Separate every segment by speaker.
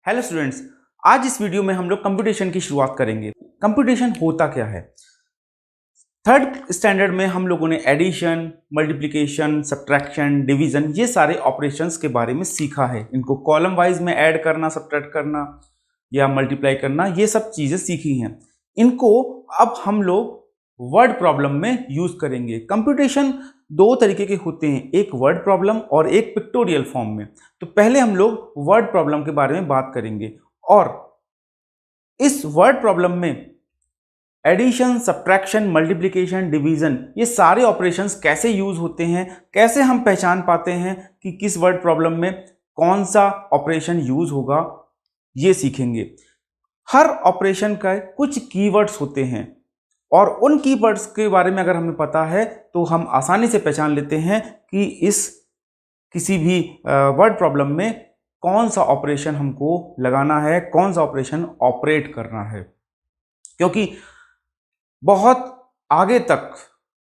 Speaker 1: Hello students, आज इस video में हम लोग कंप्यूटेशन की शुरुआत करेंगे। कंप्यूटेशन होता क्या है? थर्ड स्टैंडर्ड में हम लोगों ने एडिशन, मल्टीप्लिकेशन, सब्ट्रैक्शन, डिवीजन ये सारे ऑपरेशंस के बारे में सीखा है। इनको कॉलम वाइज में ऐड करना, सब्ट्रैक्ट करना या मल्टीप्लाई करना, ये सब चीजें सीखी हैं। इनको अब हम लोग वर्ड प्रॉब्लम में यूज करेंगे। कंप्यूटेशन दो तरीके के होते हैं, एक वर्ड प्रॉब्लम और एक पिक्टोरियल फॉर्म में। तो पहले हम लोग वर्ड प्रॉब्लम के बारे में बात करेंगे और इस वर्ड प्रॉब्लम में एडिशन, सब्ट्रैक्शन, मल्टीप्लिकेशन, डिवीजन ये सारे ऑपरेशंस कैसे यूज होते हैं, कैसे हम पहचान पाते हैं कि किस वर्ड प्रॉब्लम में कौन सा ऑपरेशन यूज होगा, ये सीखेंगे। हर ऑपरेशन का कुछ कीवर्ड्स होते हैं और उन कीवर्ड्स के बारे में अगर हमें पता है तो हम आसानी से पहचान लेते हैं कि इस किसी भी वर्ड प्रॉब्लम में कौन सा ऑपरेशन हमको लगाना है, कौन सा ऑपरेशन ऑपरेट करना है। क्योंकि बहुत आगे तक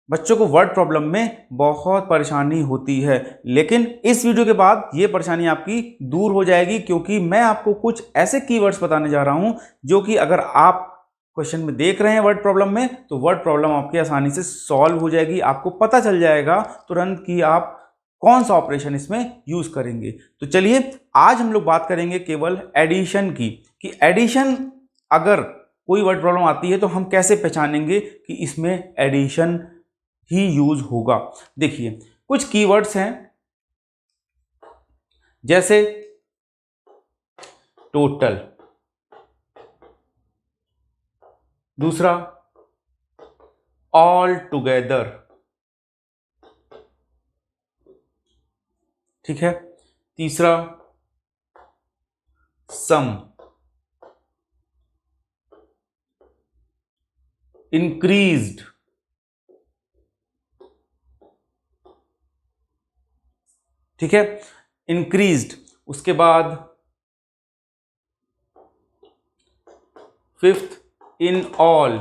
Speaker 1: बच्चों को वर्ड प्रॉब्लम में बहुत परेशानी होती है, लेकिन इस वीडियो के बाद ये परेशानी आपकी दूर हो जाएगी, क्योंकि मैं आपको कुछ ऐसे कीवर्ड्स बताने जा रहा हूं जो कि अगर आप क्वेश्चन में देख रहे हैं वर्ड प्रॉब्लम में, तो वर्ड प्रॉब्लम आपकी आसानी से सॉल्व हो जाएगी। आपको पता चल जाएगा तुरंत कि आप कौन सा ऑपरेशन इसमें यूज करेंगे। तो चलिए आज हम लोग बात करेंगे केवल एडिशन की, कि एडिशन अगर कोई वर्ड प्रॉब्लम आती है तो हम कैसे पहचानेंगे कि इसमें एडिशन ही यूज होगा। देखिए कुछ कीवर्ड्स हैं, जैसे टोटल, दूसरा ऑल टुगेदर, ठीक है, तीसरा सम, इंक्रीज्ड, ठीक है, इंक्रीज्ड। उसके बाद फिफ्थ इन ऑल,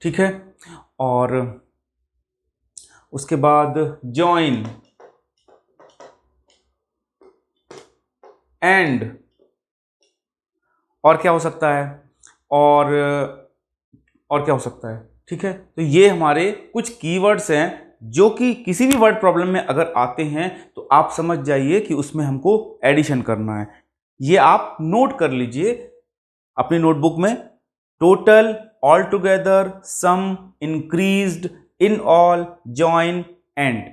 Speaker 1: ठीक है, और उसके बाद जॉइन, एंड, और क्या हो सकता है, और क्या हो सकता है, ठीक है। तो ये हमारे कुछ कीवर्ड्स हैं जो कि किसी भी वर्ड प्रॉब्लम में अगर आते हैं तो आप समझ जाइए कि उसमें हमको एडिशन करना है। ये आप नोट कर लीजिए अपनी नोटबुक में। Total, all together, sum, increased, in all, join, and,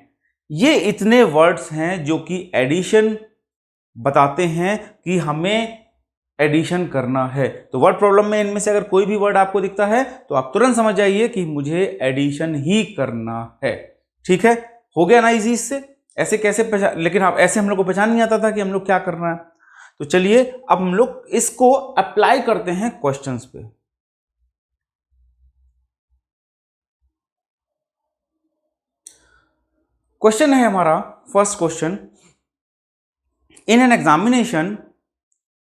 Speaker 1: ये इतने वर्ड्स हैं जो कि एडिशन बताते हैं कि हमें एडिशन करना है। तो वर्ड प्रॉब्लम में इनमें से अगर कोई भी वर्ड आपको दिखता है तो आप तुरंत समझ जाइए कि मुझे एडिशन ही करना है, ठीक है। हो गया ना इजी इससे? ऐसे कैसे पहचान, लेकिन आप ऐसे हम लोग को पहचान नहीं आता था कि हम लोग क्या करना है। तो चलिए अब हम लोग इसको अप्लाई करते हैं क्वेश्चंस पे। क्वेश्चन है हमारा first question, in an examination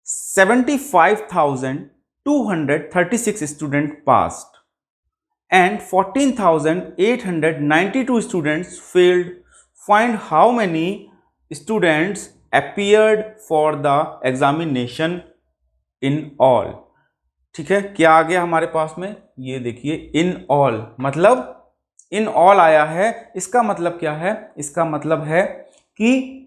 Speaker 1: 75,236 students passed and 14,892 students failed. Find how many students appeared for the examination in all. ठीक है, क्या आ गया हमारे पास में? ये देखिए, इन ऑल मतलब इन ऑल आया है। इसका मतलब क्या है? इसका मतलब है कि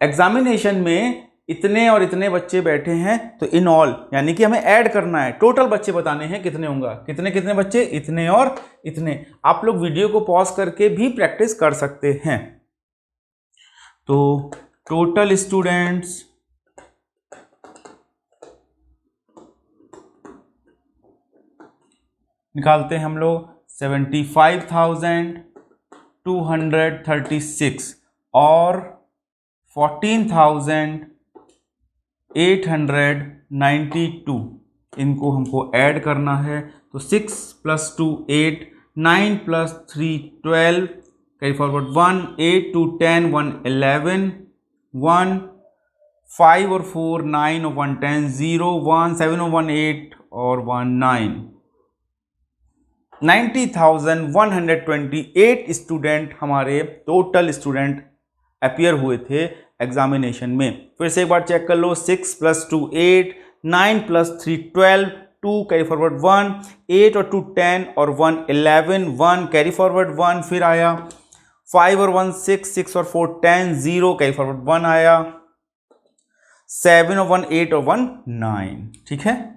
Speaker 1: एग्जामिनेशन में इतने और इतने बच्चे बैठे हैं, तो इन ऑल यानी कि हमें ऐड करना है, टोटल बच्चे बताने हैं कितने होंगे, कितने कितने बच्चे, इतने और इतने। आप लोग वीडियो को पॉज करके भी प्रैक्टिस कर सकते हैं। तो टोटल स्टूडेंट्स निकालते हैं हम लोग 75,236 और 14,892, इनको हमको ऐड करना है। तो 6 + 2 8, 9 + 3 12, कैरी फॉरवर्ड 1, 8 2 10, 1 11, 1 5 और 4 9 और 1 10, 0 1 7 और 1 8 और 1 9, 90,128 स्टूडेंट हमारे टोटल स्टूडेंट अपीयर हुए थे एग्जामिनेशन में। फिर से एक बार चेक कर लो, 6 + 2 8, 9 + 3 12, 2 कैरी फॉरवर्ड 1, 8 और 2 10 और 1 11, 1 कैरी फॉरवर्ड 1, फिर आया 5 और 1 6, 6 और 4 10, 0 कैरी फॉरवर्ड 1 आया, 7 और 1 8 और 1 9। ठीक है,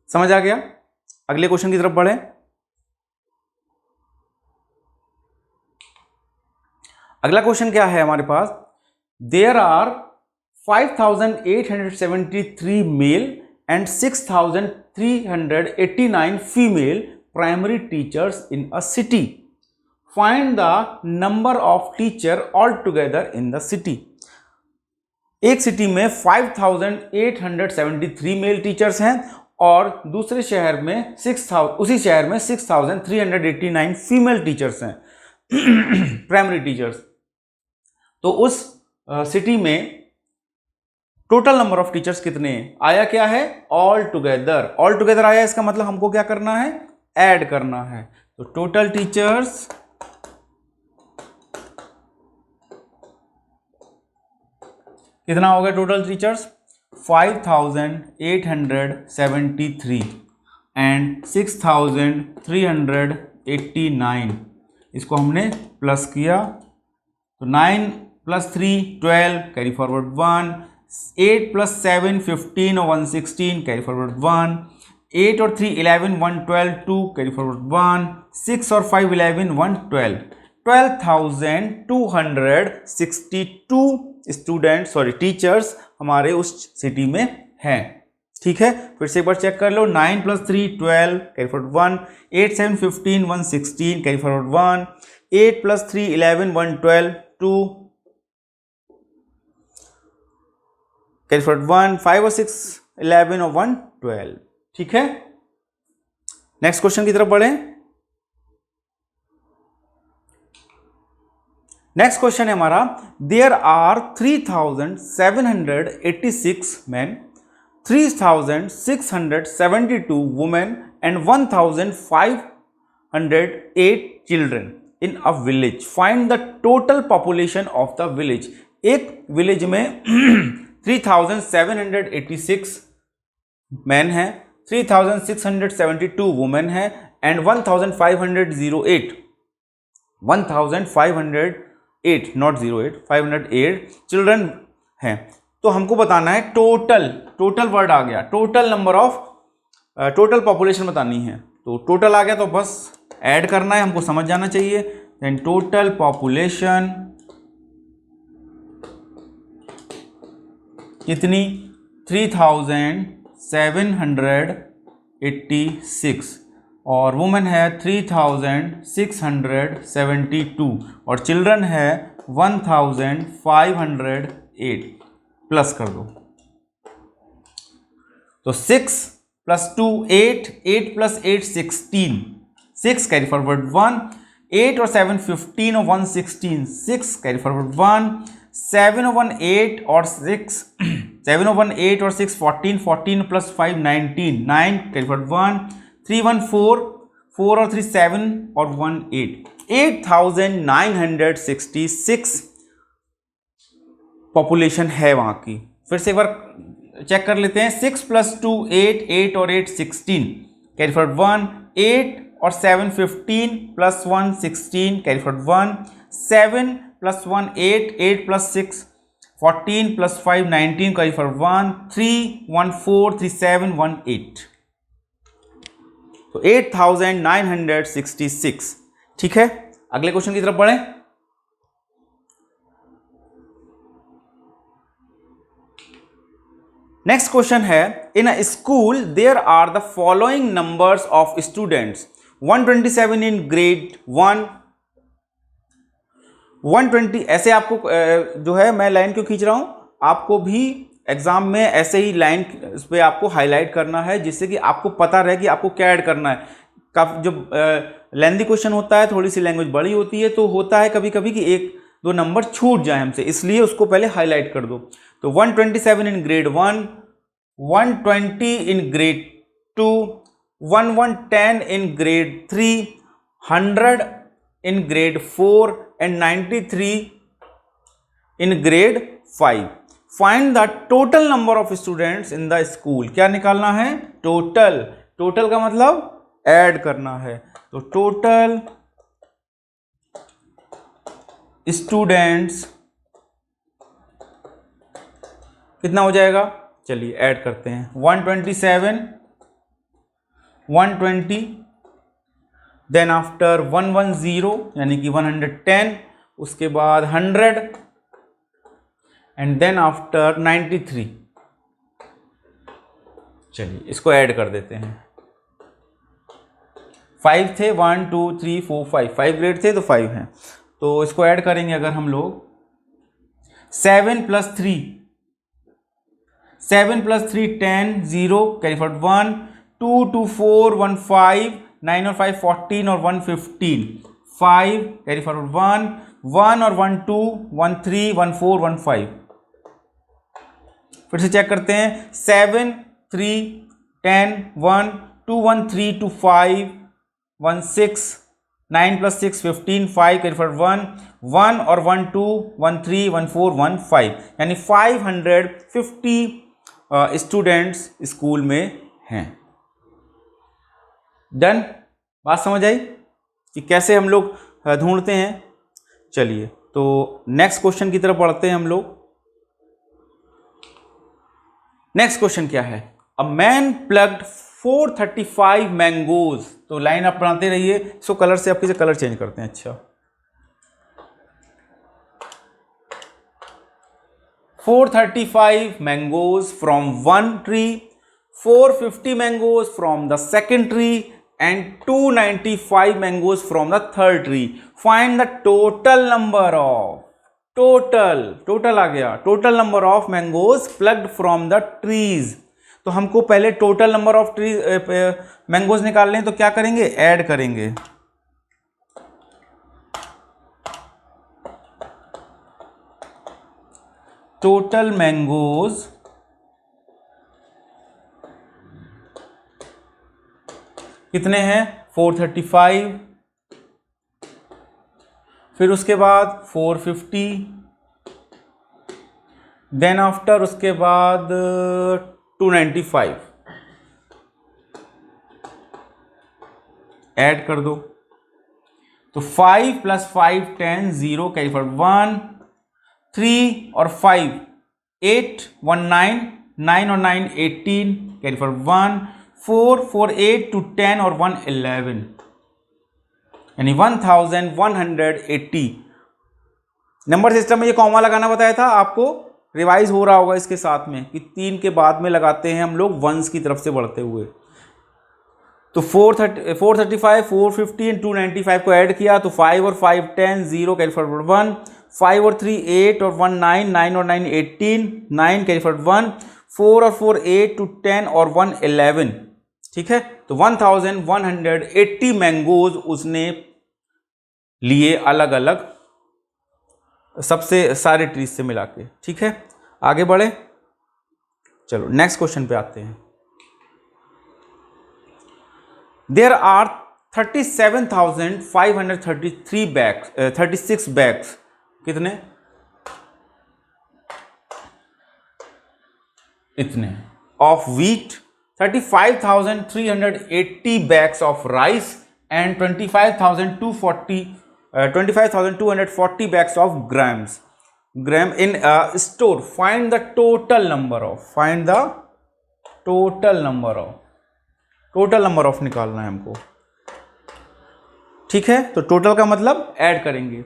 Speaker 1: समझ आ गया? अगले क्वेश्चन की तरफ बढ़े। अगला क्वेश्चन क्या है हमारे पास, there are 5873 male and 6389 female primary teachers in a city, find the number of teacher all together in the city. एक सिटी में 5873 मेल टीचर्स हैं और दूसरे शहर में 6389 फीमेल टीचर्स हैं प्राइमरी टीचर्स। तो उस सिटी में टोटल नंबर ऑफ टीचर्स कितने हैं? आया क्या है? All together. ऑल टुगेदर आया, इसका मतलब हमको क्या करना है? ऐड करना है। तो टोटल टीचर्स कितना हो गया? टोटल टीचर्स 5873 एंड 6389, इसको हमने प्लस किया तो 9 + 3 12 कैरी फॉरवर्ड 1, 8 + 7 15 और 1 16 कैरी फॉरवर्ड 1, 8 और 3 11 1 12 2 कैरी फॉरवर्ड 1, 6 और 5 11 1 12, 12,262 टीचर्स हमारे उस सिटी में हैं। ठीक है, फिर से एक बार चेक कर लो, 9 + 3 12 carry forward 1, 8 7 15 1 16 carry forward 1, 8 + 3 11 1 12 2 carry forward 1, 5 और 6 11 और 1 12। ठीक है, नेक्स्ट क्वेश्चन की तरफ बढ़े। नेक्स्ट क्वेश्चन है हमारा, there are 3786 man, 3672 women and 1508 children in a village, find the total population of the village. एक विलेज में 3786 मैन हैं, 3672 वुमेन हैं एंड 1508 नॉट 08 508 चिल्ड्रन हैं। तो हमको बताना है टोटल वर्ड आ गया, total number of total population बतानी है। तो टोटल आ गया तो बस ऐड करना है, हमको समझ जाना चाहिए। देन टोटल पॉपुलेशन कितनी? 3786 और वुमेन है 3672 और चिल्ड्रन है 1508। प्लस कर दो तो 6 + 2 8, 8 + 8 16, 6 कैरी फॉरवर्ड 1, 8 और 7 15 और 1 16, 6 कैरी फॉरवर्ड 1, 7 और 1 8 और 6 7 और 1 8 और 6 14, 14 + 5 19, 9 कैरी फॉरवर्ड 1, 3 1 4, 4 और 3 7 और 1 8, 8966 पॉपुलेशन है वहां की। फिर से एक बार चेक कर लेते हैं, 6 + 2 8, 8 और 8 16 कैरी फॉरवर्ड 1, 8 और 7 15 + 1 16 कैरी फॉरवर्ड 1, 7 + 1 8, 8 + 6 14 + 5 19 कैरी फॉरवर्ड 1, 3 1 4 3 7 1 8, तो 8966। ठीक है, अगले क्वेश्चन की तरफ बढ़ें। नेक्स्ट क्वेश्चन है, in a school there are the following numbers of students, 127 in grade 1, 120। ऐसे आपको जो है, मैं लाइन क्यों खींच रहा हूं, आपको भी एग्जाम में ऐसे ही लाइन इस पे आपको हाईलाइट करना है, जिससे कि आपको पता रहे कि आपको क्या ऐड करना है। काफी जो लेंथी क्वेश्चन होता है, थोड़ी सी लैंग्वेज बड़ी होती है, तो होता है कभी कभी कि 1-2 नंबर छूट जाए हमसे, इसलिए उसको पहले हाईलाइट कर दो। तो 127 in grade 1, 120 in grade 2, 1110 in grade 3, 100 in grade 4 and 93 in grade 5. Find the total number of students in the school. क्या निकालना है? टोटल. टोटल का मतलब ऐड करना है. तो टोटल स्टूडेंट्स कितना हो जाएगा? चलिए ऐड करते हैं. 127, 120, देन आफ्टर 110 यानी कि 110, उसके बाद 100 एंड देन आफ्टर 93. चलिए इसको ऐड कर देते हैं. 5 थे, 1 2 3 4 5 ग्रेड थे तो 5 हैं. तो इसको ऐड करेंगे अगर हम लोग. 7 + 3, 7 + 3 10, 0 कैरी फॉरवर्ड 1, 2 2 4 1 5, 9 और 5 14 और 1 15, 5 कैरी फॉरवर्ड 1 और 1 2 1 3 1 4 1 5. फिर से चेक करते हैं. 7 3 10 1 2 1 3 2 5 1 6, 9 + 6 15, 5 कैरी फॉरवर्ड 1 और 1 2 1 3 1 4 1 5, यानी 550 स्टूडेंट्स स्कूल में हैं. डन. बात समझ आई कि कैसे हम लोग ढूंढते हैं. चलिए तो नेक्स्ट क्वेश्चन की तरफ बढ़ते हैं हम लोग. नेक्स्ट क्वेश्चन क्या है? A man plugged 435 mangoes. तो लाइन आप बनाते रहिए. इसको कलर से आपके कलर चेंज करते हैं. अच्छा, 435 mangoes from one tree, 450 mangoes from the second tree and 295 mangoes from the third tree. Find the total number of total आ गया. total number of mangoes plucked from the trees. तो हमको पहले total number of tree mangoes निकालने हैं. तो क्या करेंगे? Add करेंगे. टोटल मैंगोज कितने हैं? 435, फिर उसके बाद 450, देन आफ्टर उसके बाद 295. ऐड कर दो. तो 5 + 5 10, 0 कैरी फॉरवर्ड 1, 3 और 5 8 1 9, 9 और 9 18 कैरी फॉरवर्ड 1, 4 4 8 2 10 और 1 11, यानी 1180. नंबर सिस्टम में ये कॉमा लगाना बताया था आपको. रिवाइज हो रहा होगा इसके साथ में कि 3 के बाद में लगाते हैं हम लोग वंस की तरफ से बढ़ते हुए. तो 435 450 एंड 295 को ऐड किया तो 5 और 5 10, 0 कैरी फॉरवर्ड 1, 5 और 3 8 और 1 9, 9 और 9 18, 9 कैरी फॉरवर्ड 1, 4 और 4 8 2 10 और 1 11. ठीक है. तो 1180 मैंगोज उसने लिए अलग अलग सबसे सारे ट्रीज से मिला के. ठीक है, आगे बढ़े. चलो नेक्स्ट क्वेश्चन पे आते हैं. There are 37,533 bags 36 bags. कितने? इतने. Of wheat 35,380 bags of rice and 25,240 bags of gram in store. Find the total number of निकालना है हमको. ठीक है. तो टोटल का मतलब ऐड करेंगे.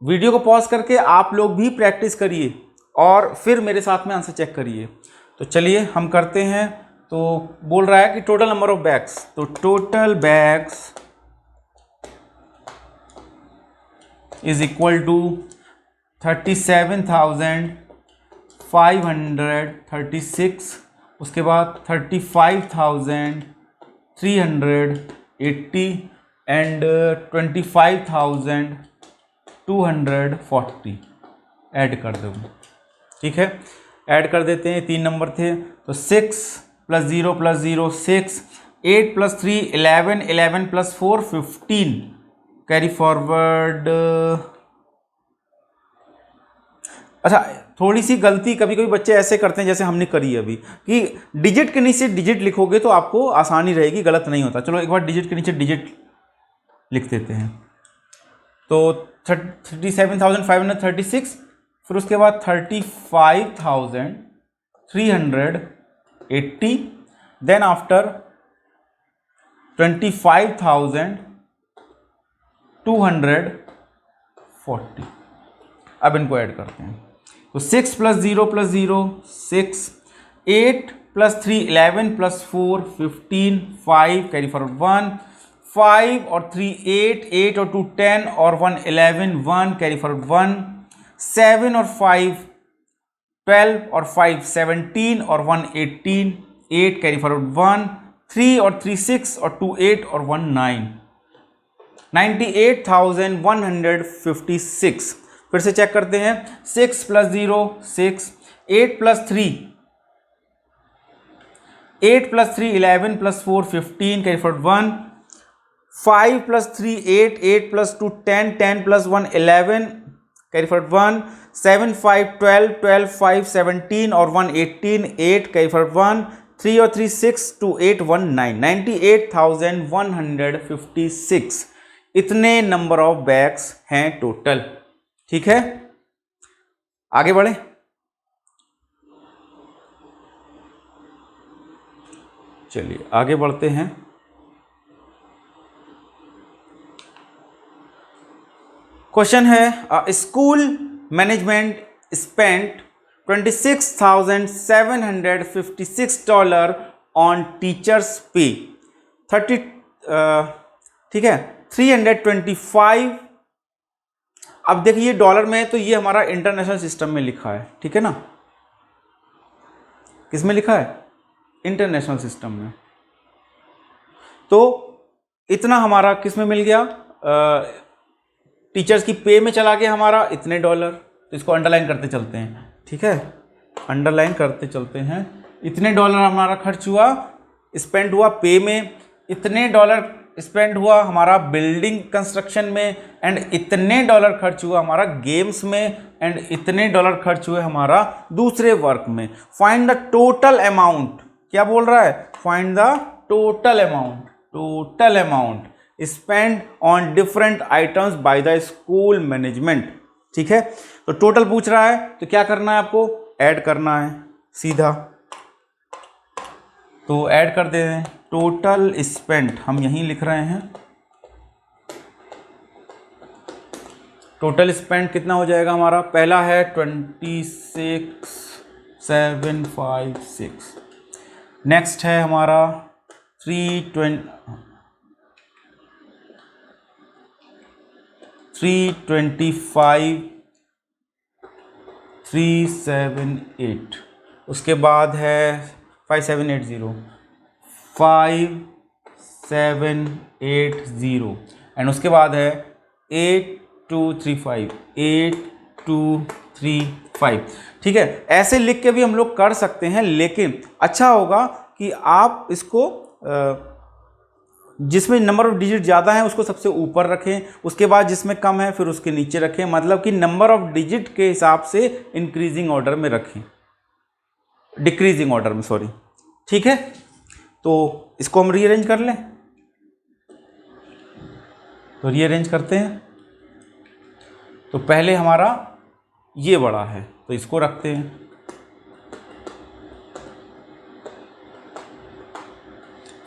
Speaker 1: वीडियो को पॉज करके आप लोग भी प्रैक्टिस करिए और फिर मेरे साथ में आंसर चेक करिए. तो चलिए हम करते हैं. तो बोल रहा है कि टोटल नंबर ऑफ बैग्स. तो total bags is equal to 37,536, उसके बाद 35,380 एंड 25,240 ऐड कर दो. ठीक है, ऐड कर देते हैं. 3 नंबर थे तो 6 + 0 + 0 6, 8 प्लस 3 11, 11 प्लस 4 15, कैरी फॉरवर्ड। अच्छा, थोड़ी सी गलती कभी कभी बच्चे ऐसे करते हैं जैसे हमने करी अभी, कि डिजिट के नीचे डिजिट लिखोगे तो आपको आसानी रहेगी, गलत नहीं होता। चलो एक बार डिजिट के नीचे डिजिट लिख देते हैं। तो 37,536, फिर उसके बाद 35,380, देन आफ्टर 25,240। अब इनको ऐड करते हैं। तो 6 plus 0 plus 0 6, 8 plus 3 11 plus 4 15, 5 carry forward 1, 5 और 3 8, 8 और 2 10 और 1 11, 1 कैरी फॉरवर्ड 1, 7 और 5 12 और 5 17 और 1 18, 8 कैरी फॉरवर्ड 1, 3 और 3 6 और 2 8 और 1 9, 98,156। फिर से चेक करते हैं। 6 plus 0 6, 8 plus 3 8 plus 3 11 plus 4 15 carry forward 1, 5 plus 3 8, 8 plus 2 10, 10 plus 1 11 carry forward 1, 7 5 12, 12 5 17 और 1 18, 8 कैरी फॉरवर्ड 1, 3 और 3 6 2 8 1 9, 98,156 इतने नंबर ऑफ बैग्स हैं टोटल। ठीक है, आगे बढ़े। चलिए आगे बढ़ते हैं। क्वेश्चन है, school management spent $26,756 on teachers पे 30, ठीक है 325। अब देखिए डॉलर में, तो ये हमारा इंटरनेशनल सिस्टम में लिखा है, ठीक है ना। किस में लिखा है? इंटरनेशनल सिस्टम में। तो इतना हमारा किस में मिल गया? टीचर्स की पे में चला गया हमारा इतने डॉलर। तो इसको अंडरलाइन करते चलते हैं, ठीक है, अंडरलाइन करते चलते हैं। इतने डॉलर हमारा खर्च हुआ, स्पेंड हुआ पे में, इतने डॉलर स्पेंड हुआ हमारा बिल्डिंग कंस्ट्रक्शन में, एंड इतने डॉलर खर्च हुआ हमारा गेम्स में, एंड इतने डॉलर खर्च हुए हमारा दूसरे वर्क में। फाइंड द टोटल अमाउंट, क्या बोल रहा है? Find the total amount spend on different items by the school management. ठीक है, तो टोटल पूछ रहा है, तो क्या करना है आपको? ऐड करना है सीधा। तो ऐड कर देते हैं टोटल स्पेंड, हम यहीं लिख रहे हैं। टोटल स्पेंड कितना हो जाएगा हमारा? पहला है 26,756, नेक्स्ट है हमारा 325,378, उसके बाद है 5780 एंड उसके बाद है 8235। ठीक है, ऐसे लिख के भी हम लोग कर सकते हैं, लेकिन अच्छा होगा कि आप इसको जिसमें नंबर ऑफ डिजिट ज़्यादा है उसको सबसे ऊपर रखें, उसके बाद जिसमें कम है फिर उसके नीचे रखें। मतलब कि नंबर ऑफ डिजिट के हिसाब से इंक्रीजिंग ऑर्डर में रखें, डिक्रीजिंग ऑर्डर में, सॉरी। ठीक है, तो इसको हम रीअरेंज कर लें। तो रीअरेंज करते हैं। तो पहले हमारा ये बड़ा है तो इसको रखते हैं,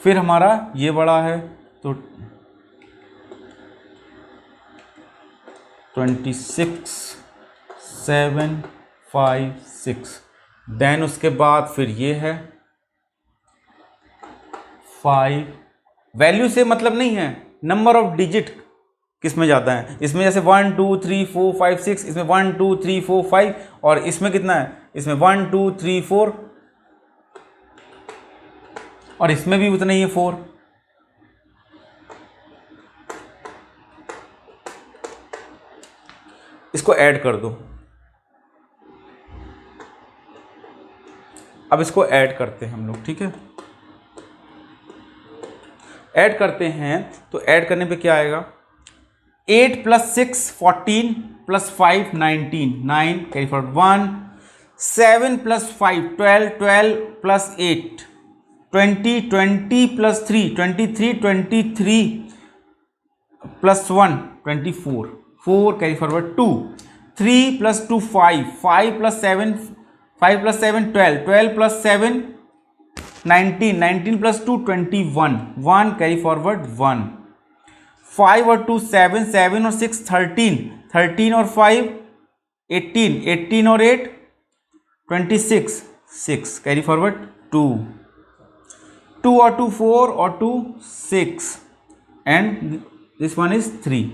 Speaker 1: फिर हमारा ये बड़ा है तो 26,756, देन उसके बाद फिर ये है 5। वैल्यू से मतलब नहीं है, नंबर ऑफ डिजिट किस में जाता है। इसमें जैसे 1 2 3 4 5 6, इसमें 1 2 3 4 5, और इसमें कितना है? इसमें 1 2 3 4, और इसमें भी उतना ही है 4। इसको ऐड कर दो। अब इसको ऐड करते हैं हम लोग, ठीक है। ऐड करते हैं तो ऐड करने पे क्या आएगा, 8 + 6 14 + 5 19 9 carry forward 1, 7 + 5 12 12 + 8 20 20 + 3 23 23 + 1 24 4 carry forward 2, 3 + 2 5 5 + 7 5 + 7 12 12 + 7 19 19 + 2 21 1 carry forward 1, 5 और 2 7 7 और 6 13 13 और 5 18 18 और 8 26 6 कैरी फॉरवर्ड 2 2 और 2 4 और 2 6 एंड दिस वन इज 3।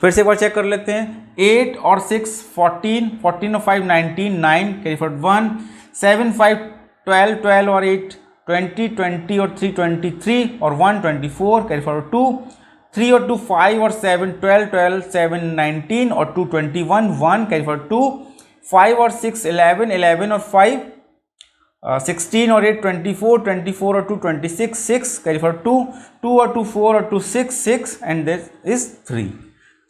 Speaker 1: फिर से एक बार चेक कर लेते हैं, 8 और 6 14 14 और 5 19 9 कैरी फॉरवर्ड 1, 7 5 12 12 और 8 20 20 और 3 23 और 1 24 कैरी फॉरवर्ड 2, 3 और 2 5 और 7 12 12 7 19 और 2 21 1 कैरी फॉरवर्ड 2, 5 और 6 11 11 और 5 16 और 8 24 24 और 2 26 6 कैरी फॉरवर्ड 2 2 और 2 4 और 2 6 6 एंड दिस इज 3।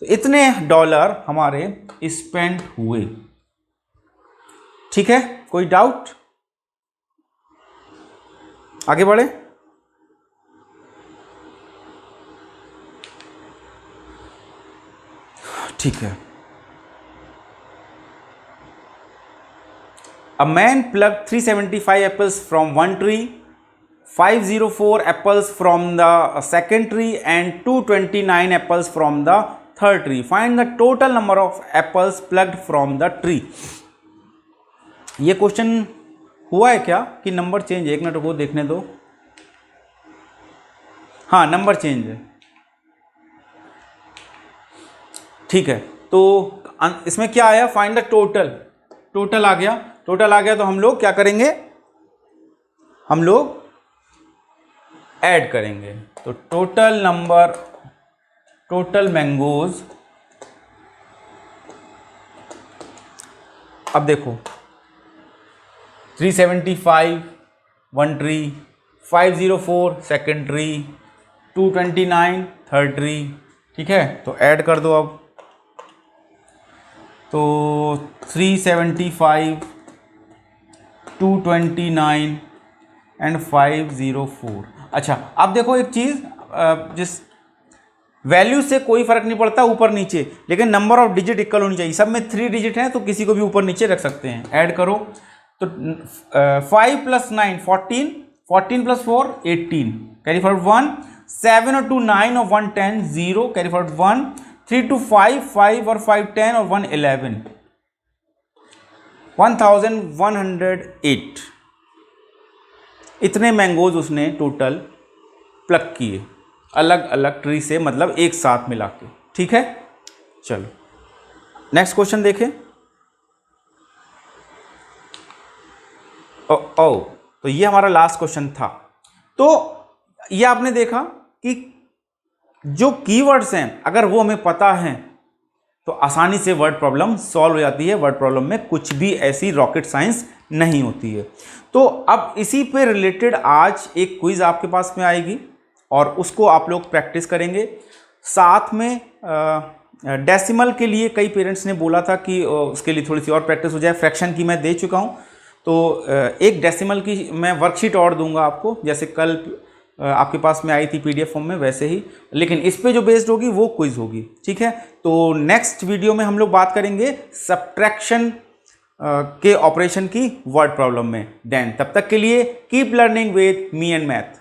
Speaker 1: तो इतने डॉलर हमारे स्पेंड हुए। ठीक है, कोई डाउट? आगे बढ़े। ठीक है, A man plucked 375 apples from one tree, 504 apples from the second tree and 229 apples from the third tree. Find the total number of apples plucked from the tree. ये क्वेश्चन हुआ है क्या कि नंबर चेंज है? एक minute को देखने दो। हाँ, नंबर चेंज है। ठीक है, तो इसमें क्या आया? Find the total. टोटल आ गया। टोटल आ गया तो हम लोग क्या करेंगे? हम लोग ऐड करेंगे। तो टोटल नंबर, टोटल मैंगोज, अब देखो 375 one tree, 504 second tree, 229 third tree. ठीक है, तो ऐड कर दो अब। तो 375 229 एंड 504। अच्छा, अब देखो एक चीज़, जिस वैल्यू से कोई फर्क नहीं पड़ता ऊपर नीचे, लेकिन नंबर ऑफ डिजिट इक्वल होनी चाहिए। सब में 3 डिजिट हैं तो किसी को भी ऊपर नीचे रख सकते हैं। ऐड करो तो 5 + 9 14 14 + 4 18 कैरी फॉरवर्ड 1, 7 और 2 9 और 1 10 0 कैरी फॉरवर्ड 1, 3 2 5 5 और 5 10 और 1 11 1108। इतने मैंगोज उसने टोटल प्लक किए अलग अलग ट्री से, मतलब एक साथ मिला के। ठीक है, चलो नेक्स्ट क्वेश्चन देखें। तो ये हमारा लास्ट क्वेश्चन था। तो ये आपने देखा कि जो कीवर्ड्स हैं अगर वो हमें पता हैं तो आसानी से वर्ड प्रॉब्लम सॉल्व हो जाती है। वर्ड प्रॉब्लम में कुछ भी ऐसी रॉकेट साइंस नहीं होती है। तो अब इसी पे रिलेटेड आज एक क्विज आपके पास में आएगी और उसको आप लोग प्रैक्टिस करेंगे। साथ में डेसिमल के लिए कई पेरेंट्स ने बोला था कि उसके लिए थोड़ी सी और प्रैक्टिस हो जाए। फ्रैक्शन की मैं दे चुका हूँ, तो एक डेसिमल की मैं वर्कशीट और दूंगा आपको, जैसे कल आपके पास में आई थी PDF फॉर्म में वैसे ही, लेकिन इस पे जो बेस्ड होगी वो क्विज होगी। ठीक है, तो नेक्स्ट वीडियो में हम लोग बात करेंगे सब्ट्रैक्शन के ऑपरेशन की वर्ड प्रॉब्लम में। देन तब तक के लिए keep learning with me and math.